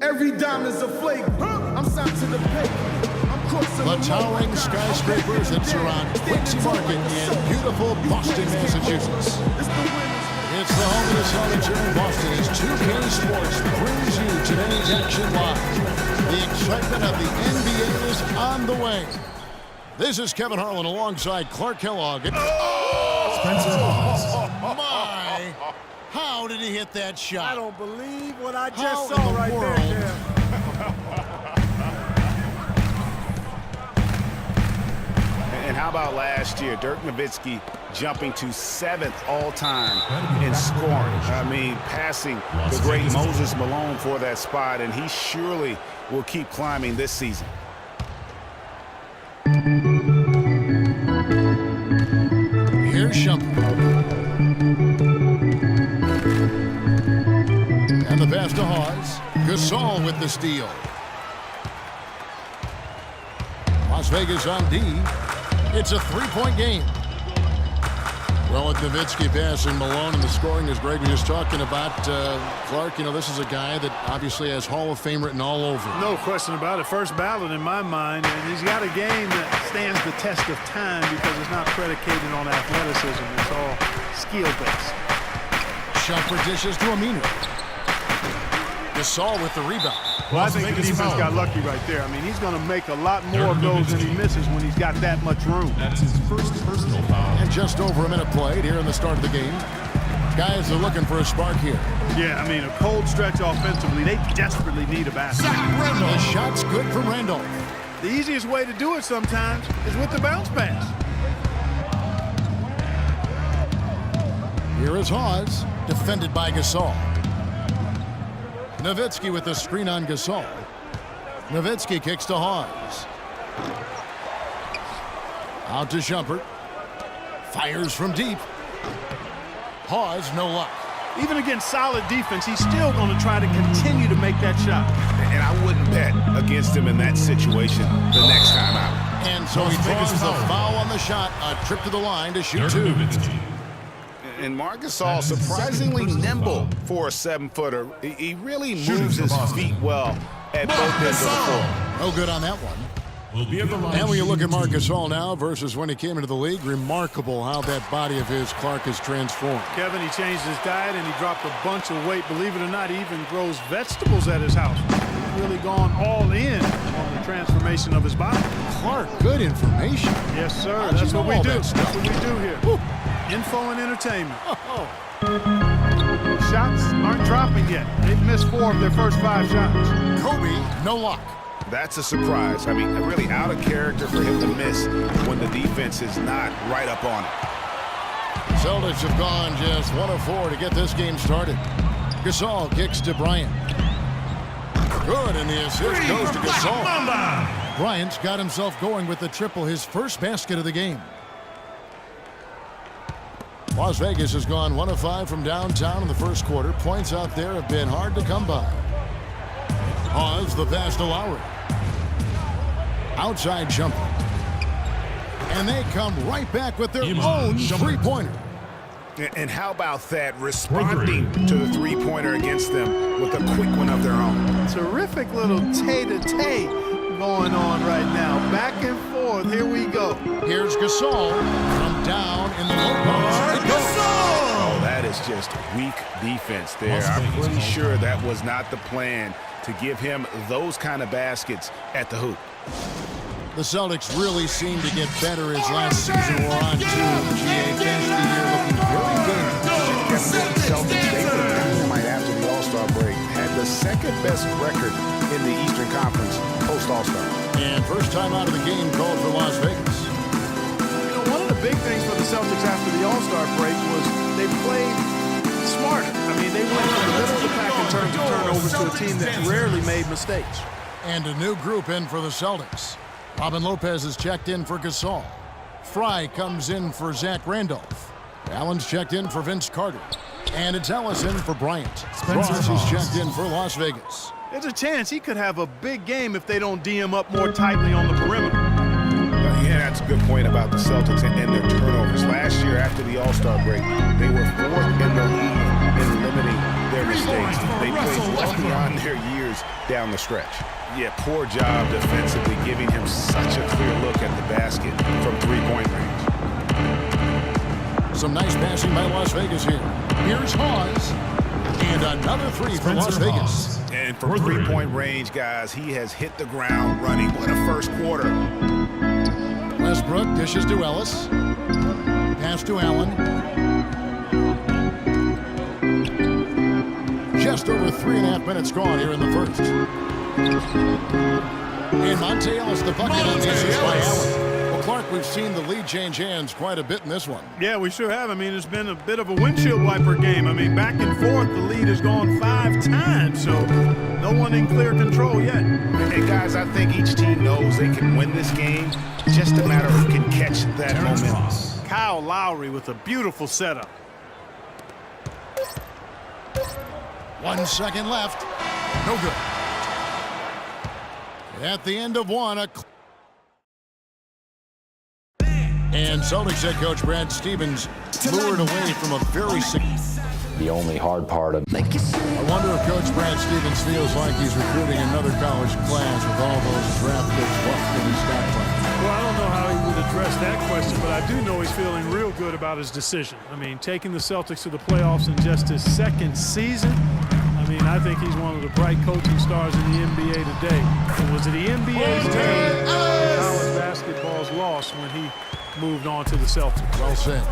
Every diamond's a flake. I'm signed to the paper. The towering skyscrapers that surround Quincy Market in beautiful Boston, Massachusetts. It's the home of the Celtics here in Boston as 2K Sports brings you today's action live. The excitement of the NBA is on the way. This is Kevin Harlan alongside Clark Kellogg. Spencer Hawes. My, how did he hit that shot? I don't believe what I just saw right there. And how about last year, Dirk Nowitzki jumping to 7th all-time in scoring. I mean, passing the great Moses Malone for that spot, and he surely will keep climbing this season. Here's Shumpert. And the pass to Hawes. Gasol with the steal. Las Vegas on D. It's a three-point game. Well, with Nowitzki passing Malone and the scoring, as Greg was just talking about, Clark, you know, this is a guy that obviously has Hall of Fame written all over. No question about it. First ballot in my mind. And he's got a game that stands the test of time because it's not predicated on athleticism. It's all skill-based. Shumpert dishes to Aminu. Gasol with the rebound. Well, I think the defense got lucky right there. I mean, he's going to make a lot more of those than he misses when he's got that much room. That's his first personal foul. And just over a minute played here in the start of the game. Guys are looking for a spark here. Yeah, I mean, a cold stretch offensively. They desperately need a basket. The shot's good from Randolph. The easiest way to do it sometimes is with the bounce pass. Here is Hawes, defended by Gasol. Nowitzki with the screen on Gasol. Nowitzki kicks to Hawes. Out to Shumpert. Fires from deep. Hawes, no luck. Even against solid defense, he's still going to try to continue to make that shot. And I wouldn't bet against him in that situation the next time out. And so he draws the foul on the shot. A trip to the line to shoot two. And Marc Gasol surprisingly nimble for a 7-footer. He really moves his feet well at both ends of the floor. No good on that one. And when you look at Marc Gasol now versus when he came into the league, remarkable how that body of his, Clark, has transformed. Kevin, he changed his diet and he dropped a bunch of weight. Believe it or not, he even grows vegetables at his house. He's really gone all in on the transformation of his body. Clark, good information. Yes, sir. That's what we do. That's what we do here. Woo. Info and entertainment. Shots aren't dropping yet. They've missed 4 of their first 5 shots. Kobe, no luck. That's a surprise. I mean, really out of character for him to miss when the defense is not right up on it. Celtics have gone just 1 of 4 to get this game started. Gasol kicks to Bryant. Good, and the assist goes to Gasol. Bryant's got himself going with the triple, his first basket of the game. Las Vegas has gone 1 of 5 from downtown in the first quarter. Points out there have been hard to come by. Hawes, the pass to Lowry. Outside jumper. And they come right back with their own three-pointer. And how about that, responding to the three-pointer against them with a quick one of their own. Terrific little tay-to-tay going on right now. Back and forth. Here we go. Here's Gasol from down in the low post. Oh, that is just weak defense there. I'm pretty sure that was not the plan to give him those kind of baskets at the hoop. The Celtics really seem to get better as last season wore on, too. GA finished the year looking very good. The Celtics, they were dynamite after the All-Star break, had the second-best record in the Eastern Conference post-All-Star. And first time out of the game called for Las Vegas. You know, one of the big things for the Celtics after the All-Star break was they played smarter. I mean, they went from the middle of the pack in terms of turnovers to a team that rarely made mistakes. And a new group in for the Celtics. Robin Lopez is checked in for Gasol. Fry comes in for Zach Randolph. Allen's checked in for Vince Carter. And it's Ellison for Bryant. Ross is checked in for Las Vegas. There's a chance he could have a big game if they don't D him up more tightly on the perimeter. Yeah, that's a good point about the Celtics and their turnovers. Last year after the All-Star break, they were 4th in the league in limiting their mistakes. They played well beyond their years down the stretch. Yeah, poor job defensively, giving him such a clear look at the basket from three-point range. Some nice passing by Las Vegas here. Here's Hawes. And another three for Las Vegas. And from three-point range, guys, he has hit the ground running. What a first quarter. Westbrook dishes to Ellis. Pass to Allen. Just over 3.5 minutes gone here in the first. And Monte Ellis, the bucket on the assist by Allen. Well, Clark, we've seen the lead change hands quite a bit in this one. Yeah, we sure have. I mean, it's been a bit of a windshield wiper game. I mean, back and forth, the lead has gone 5 times, so no one in clear control yet. And guys, I think each team knows they can win this game. Just a matter of who can catch that momentum. Kyle Lowry with a beautiful setup. 1 second left. No good. At the end of one, and Celtics head coach Brad Stevens lured away from a very The only hard part of I wonder if Coach Brad Stevens feels like he's recruiting another college class with all those draft picks left in his stockpile. Well, I don't know how he would address that question, but I do know he's feeling real good about his decision. I mean, taking the Celtics to the playoffs in just his second season, I mean, I think he's one of the bright coaching stars in the NBA today. And was it the NBA's team college basketball's loss when he moved on to the Celtics? Well said.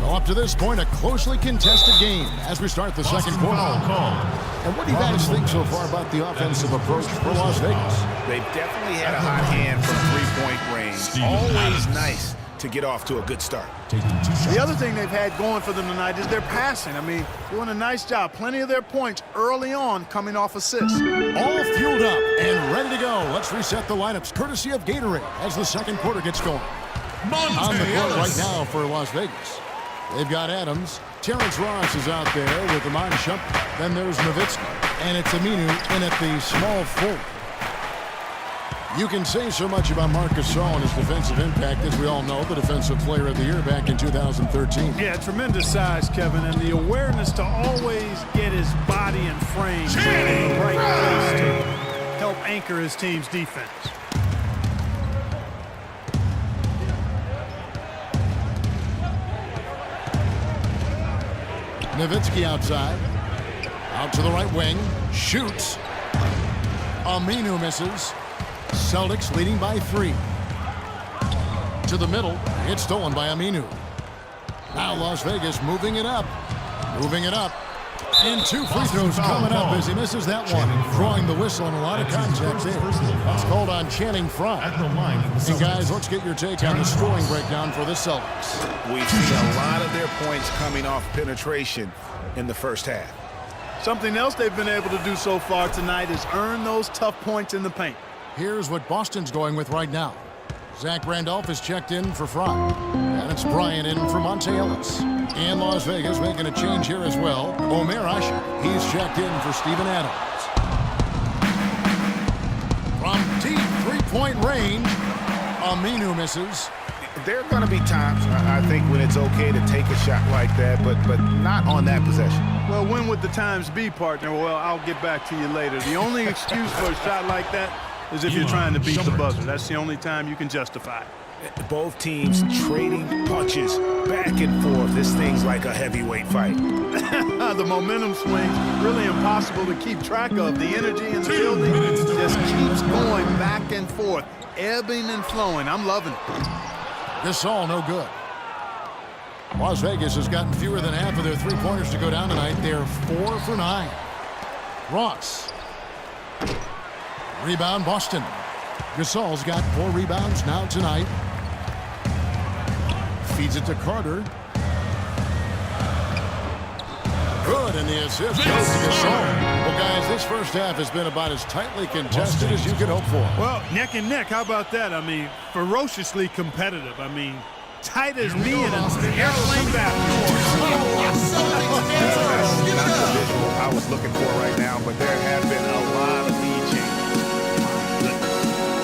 Well, up to this point, a closely contested game as we start the second quarter. And what do you guys think so far about the offensive approach for Las Vegas? They've definitely had a hot hand from three-point range. Always nice to get off to a good start. The other thing they've had going for them tonight is their passing. I mean, doing a nice job. Plenty of their points early on coming off assists. All fueled up and ready to go. Let's reset the lineups courtesy of Gatorade as the second quarter gets going. On the court right now for Las Vegas. They've got Adams. Terrence Ross is out there with Iman Shumpert. Then there's Nowitzki. And it's Aminu in at the small forward. You can say so much about Marc Gasol and his defensive impact. As we all know, the Defensive Player of the Year back in 2013. Yeah, tremendous size, Kevin, and the awareness to always get his body and frame in the right place to help anchor his team's defense. Nowitzki outside. Out to the right wing. Shoots. Aminu misses. Celtics leading by 3. To the middle. It's stolen by Aminu. Now Las Vegas moving it up. Moving it up. And 2 free throws coming up as he misses that one. Drawing the whistle and a lot of contact there. It's called on Channing Frye. And guys, let's get your take on the scoring breakdown for the Celtics. We've seen a lot of their points coming off penetration in the first half. Something else they've been able to do so far tonight is earn those tough points in the paint. Here's what Boston's going with right now. Zach Randolph is checked in for Frye. And it's Bryant in for Monte Ellis. And Las Vegas making a change here as well. Omer Asher, he's checked in for Steven Adams. From deep three-point range, Aminu misses. There are going to be times, I think, when it's okay to take a shot like that, but not on that possession. Well, when would the times be, partner? Well, I'll get back to you later. The only excuse for a shot like that is if you're trying to beat the buzzer. That's the only time you can justify it. Both teams trading punches back and forth. This thing's like a heavyweight fight. The momentum swings, really impossible to keep track of. The energy in the building just keeps going back and forth, ebbing and flowing. I'm loving it. Gasol no good. Las Vegas has gotten fewer than half of their three-pointers to go down tonight. They're 4 for 9. Ross. Rebound Boston. Gasol's got 4 rebounds now tonight. Feeds it to Carter. Good, and the assist goes to Gasol. Well, guys, this first half has been about as tightly contested as you could hope for. Well, neck and neck, how about that? I mean, ferociously competitive. I mean, tight as me in an airplane basketball. I was looking for right now, but there have been a lot of lead changes.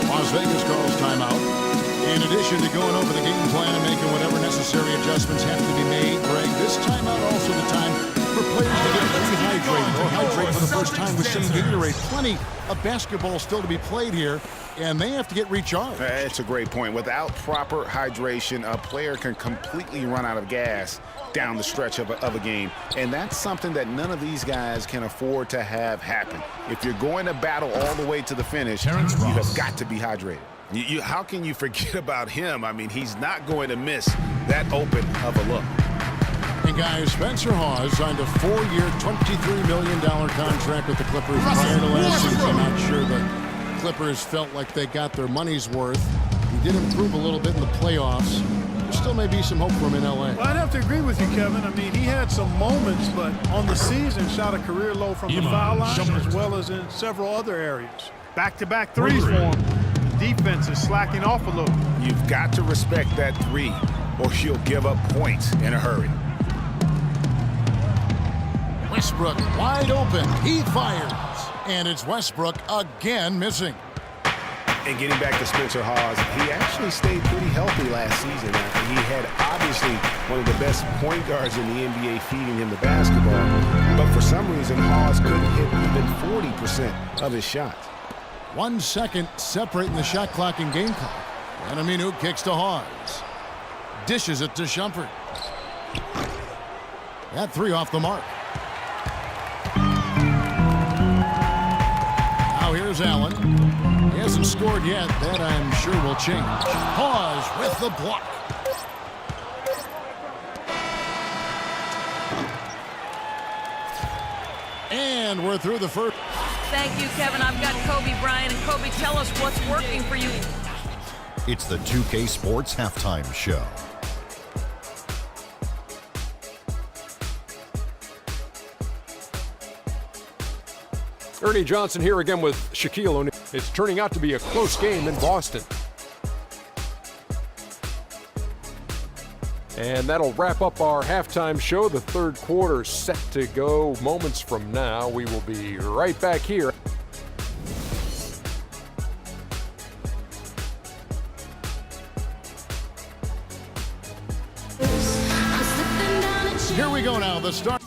Las Vegas calls timeout. In addition to going over the game plan and making whatever necessary adjustments have to be made, Greg, this timeout also the time for players to get rehydrated or hydrate for the first time with some Gatorade. Plenty of basketball still to be played here, and they have to get recharged. That's a great point. Without proper hydration, a player can completely run out of gas down the stretch of a game. And that's something that none of these guys can afford to have happen. If you're going to battle all the way to the finish, you have got to be hydrated. How can you forget about him? I mean, he's not going to miss that open of a look. And guys, Spencer Hawes signed a 4-year, $23 million contract with the Clippers prior to last season. I'm not sure the Clippers felt like they got their money's worth. He did improve a little bit in the playoffs. There still may be some hope for him in L.A. Well, I'd have to agree with you, Kevin. I mean, he had some moments, but on the season shot a career low from the foul line as well as in several other areas. Back-to-back threes for him. Defense is slacking off a little. You've got to respect that three, or she'll give up points in a hurry. Westbrook wide open. He fires. And it's Westbrook again missing. And getting back to Spencer Hawes, he actually stayed pretty healthy last season. He had obviously one of the best point guards in the NBA feeding him the basketball. But for some reason, Hawes couldn't hit even 40% of his shots. 1 second separating the shot clock and game clock. And Aminu kicks to Hawes. Dishes it to Shumpert. That three off the mark. Now here's Allen. He hasn't scored yet. That I'm sure will change. Hawes with the block. And we're through the first. Thank you, Kevin. I've got Kobe Bryant. And Kobe, tell us what's working for you. It's the 2K Sports Halftime Show. Ernie Johnson here again with Shaquille O'Neal. It's turning out to be a close game in Boston. And that'll wrap up our halftime show. The third quarter set to go moments from now. We will be right back here. Here we go now. The start.